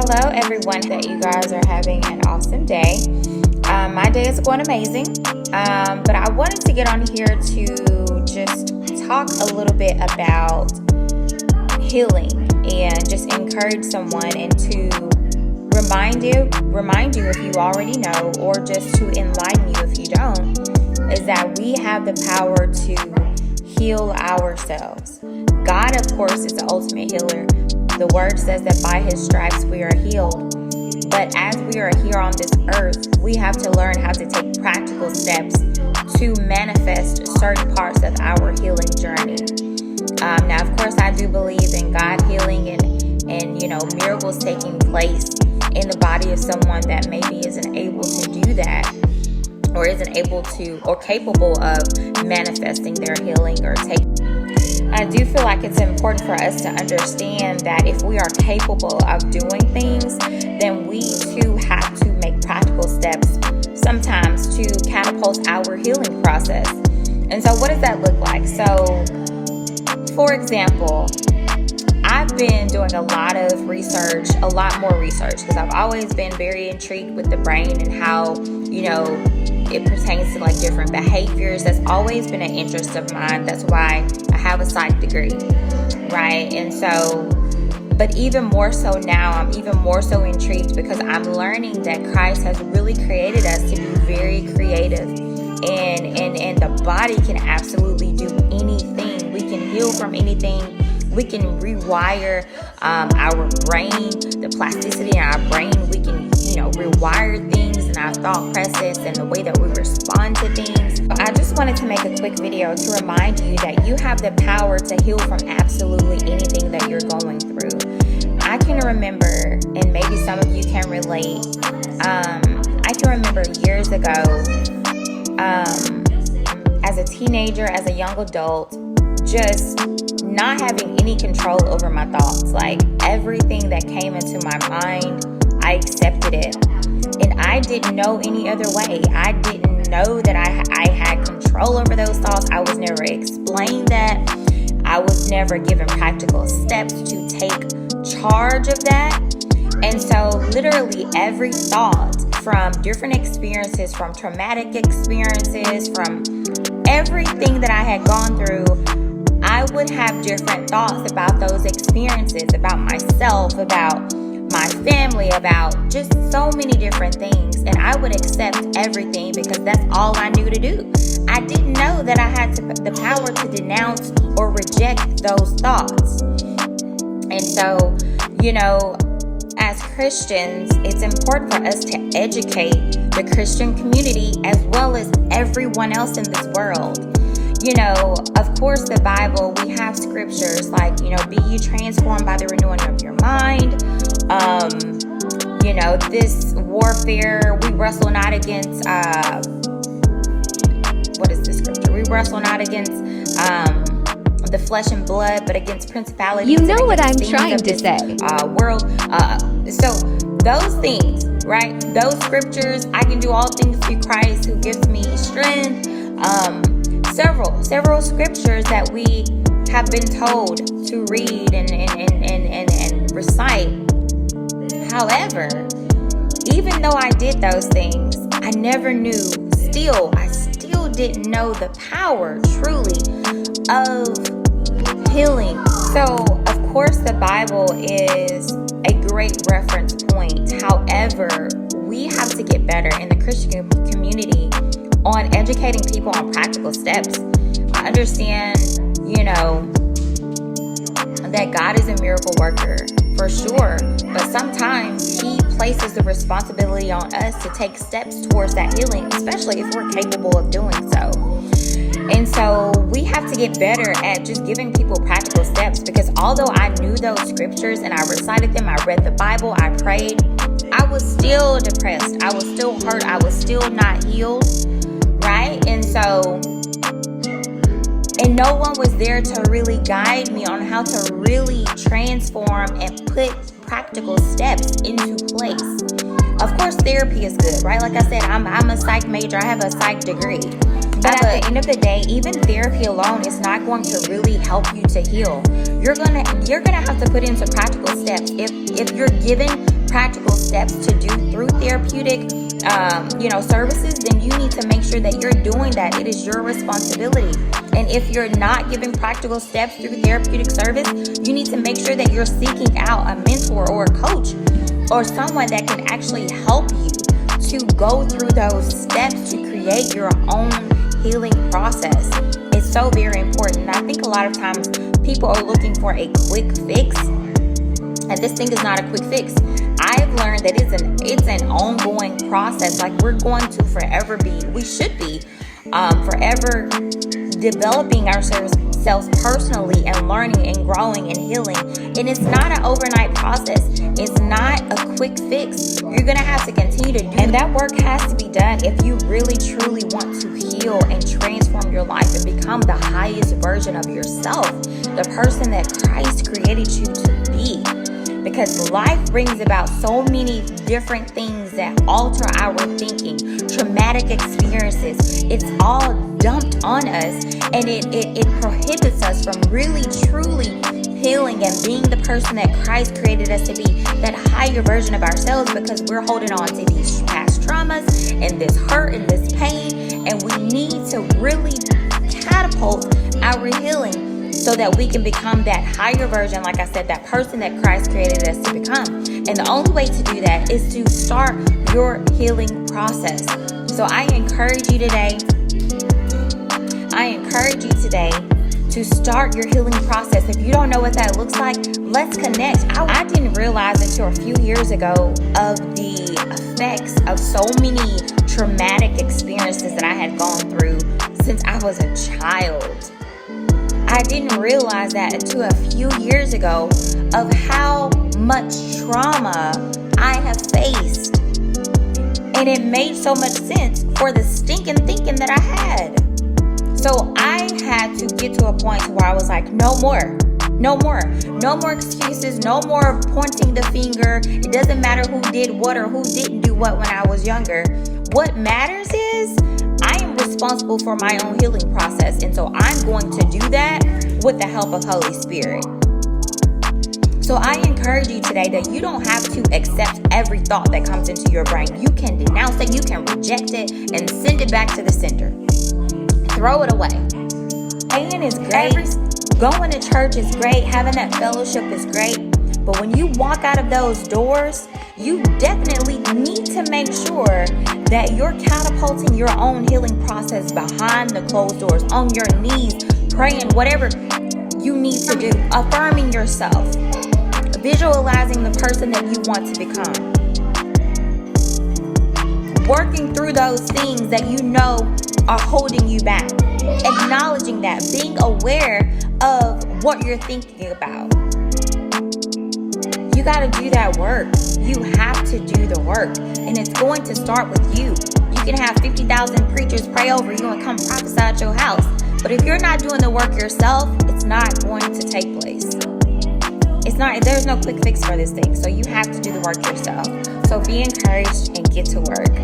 Hello, everyone. That you guys are having an awesome day. My day is going amazing, but I wanted to get on here to just talk a little bit about healing and just encourage someone and to remind you if you already know, or just to enlighten you if you don't, is that we have the power to heal ourselves. God, of course, is the ultimate healer. The word says that by his stripes we are healed. But as we are here on this earth, we have to learn how to take practical steps to manifest certain parts of our healing journey. Now, of course, I do believe in God healing and miracles taking place in the body of someone that maybe isn't able to do that, or isn't able to, or capable of manifesting their healing or taking. I do feel like it's important for us to understand that if we are capable of doing things, then we too have to make practical steps sometimes to catapult our healing process. And so what does that look like? So, for example, I've been doing a lot of research, a lot more research, because I've always been very intrigued with the brain and how, it pertains to like different behaviors. That's always been an interest of mine. That's why I have a psych degree, right? And so, but even more so now, I'm even more so intrigued because I'm learning that Christ has really created us to be very creative, and the body can absolutely do anything. We can heal from anything. We can rewire our brain, the plasticity in our brain. We can, rewire things in our thought process and the way that we respond to things. I just wanted to make a quick video to remind you that you have the power to heal from absolutely anything that you're going through. I can remember, and maybe some of you can relate, I can remember years ago, as a teenager, as a young adult, just not having any control over my thoughts. Like everything that came into my mind, I accepted it. And I didn't know any other way. I didn't know that I had control over those thoughts. I was never explained that. I was never given practical steps to take charge of that. And so literally every thought, from different experiences, from traumatic experiences, from everything that I had gone through, I would have different thoughts about those experiences, about myself, about my family, about just so many different things. And I would accept everything because that's all I knew to do. I didn't know that I had the power to denounce or reject those thoughts. And so, as Christians, it's important for us to educate the Christian community as well as everyone else in this world. Of course, the Bible, we have scriptures like, be ye transformed by the renewing of your mind. This warfare, we wrestle not against, what is this scripture? We wrestle not against the flesh and blood, but against principalities. You know what I'm trying to say. World. So those things, right? Those scriptures, I can do all things through Christ who gives me strength. Several scriptures that we have been told to read and recite. However, even though I did those things, I never knew, I still didn't know the power truly of healing. So, of course, the Bible is a great reference point. However, we have to get better in the Christian community on educating people on practical steps. I understand, that God is a miracle worker for sure, but sometimes he places the responsibility on us to take steps towards that healing, especially if we're capable of doing so. And so we have to get better at just giving people practical steps, because although I knew those scriptures and I recited them, I read the Bible, I prayed, I was still depressed, I was still hurt, I was still not healed. Right? And so, and no one was there to really guide me on how to really transform and put practical steps into place. Of course, therapy is good, right? Like I said, I'm a psych major. I have a psych degree. But at the end of the day, even therapy alone is not going to really help you to heal. You're gonna have to put in some practical steps. If you're given practical steps to do through therapeutic services, then you need to make sure that you're doing that. It is your responsibility. And if you're not giving practical steps through therapeutic service, you need to make sure that you're seeking out a mentor or a coach or someone that can actually help you to go through those steps to create your own healing process. It's so very important. I think a lot of times people are looking for a quick fix, and this thing is not a quick fix. I've learned that it's an ongoing process. Like, we're going to forever forever developing ourselves personally and learning and growing and healing. And it's not an overnight process. It's not a quick fix. You're going to have to continue to do, and that work has to be done if you really truly want to heal and transform your life and become the highest version of yourself, the person that Christ created you to be. Because life brings about so many different things that alter our thinking, traumatic experiences. It's all dumped on us, and it prohibits us from really truly healing and being the person that Christ created us to be, that higher version of ourselves, because we're holding on to these past traumas and this hurt and this pain, and we need to really catapult our healing so that we can become that higher version, like I said, that person that Christ created us to become. And the only way to do that is to start your healing process. So I encourage you today to start your healing process. If you don't know what that looks like, let's connect. I didn't realize until a few years ago of the effects of so many traumatic experiences that I had gone through since I was a child. I didn't realize that until a few years ago of how much trauma I have faced. And it made so much sense for the stinking thinking that I had. So I had to get to a point where I was like, no more excuses, no more pointing the finger. It doesn't matter who did what or who didn't do what when I was younger. What matters is I am responsible for my own healing process, and so I'm going to do that with the help of Holy Spirit. So I encourage you today that you don't have to accept every thought that comes into your brain. You can denounce it, you can reject it, and send it back to the sender. Throw it away. Praying is great. Going to church is great. Having that fellowship is great. But when you walk out of those doors, you definitely need to make sure that you're catapulting your own healing process behind the closed doors, on your knees, praying, whatever you need to do, affirming yourself, visualizing the person that you want to become, working through those things that you know are holding you back, acknowledging that, being aware of what you're thinking about. You got to do that work. You have to do the work. And it's going to start with you. You can have 50,000 preachers pray over you and come prophesy at your house. But if you're not doing the work yourself, it's not going to take place. There's no quick fix for this thing. So you have to do the work yourself. So be encouraged and get to work.